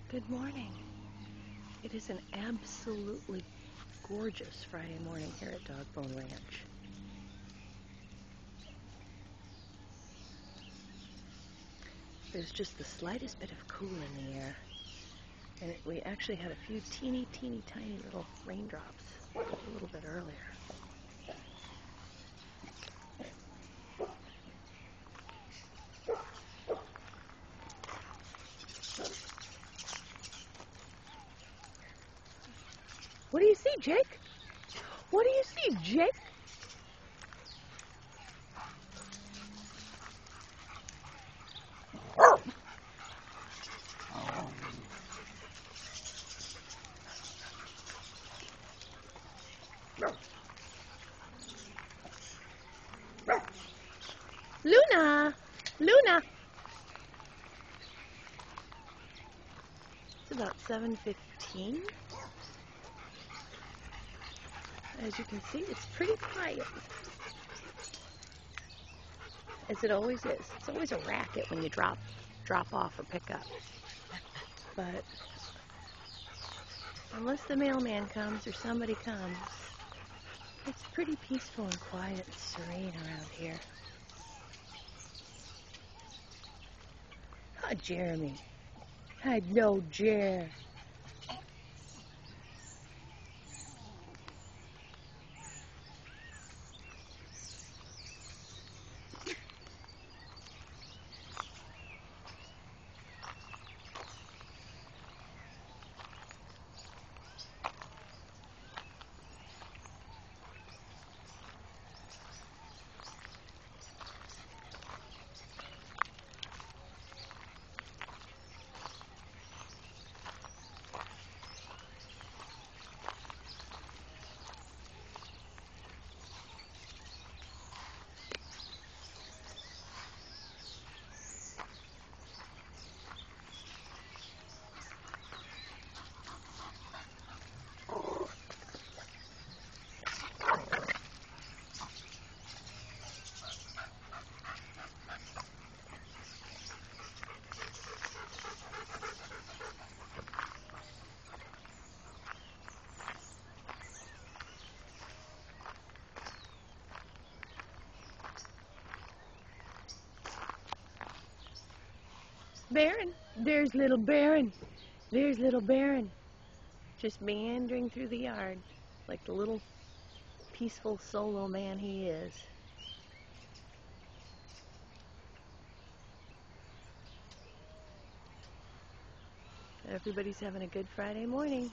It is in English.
Good morning. It is an absolutely gorgeous Friday morning here at Dogbone Ranch. There's just the slightest bit of cool in the air, and we actually had a few teeny tiny little raindrops a little bit earlier. What do you see, Jake? What do you see, Jake? Luna! Luna! It's about 7:15. As you can see, it's pretty quiet. As it always is. It's always a racket when you drop off or pick up. But unless the mailman comes or somebody comes, it's pretty peaceful and quiet and serene around here. Hi, Jeremy. Hello, Jer. Baron. There's little Baron. There's little Baron. Just meandering through the yard like the little peaceful solo man he is. Everybody's having a good Friday morning.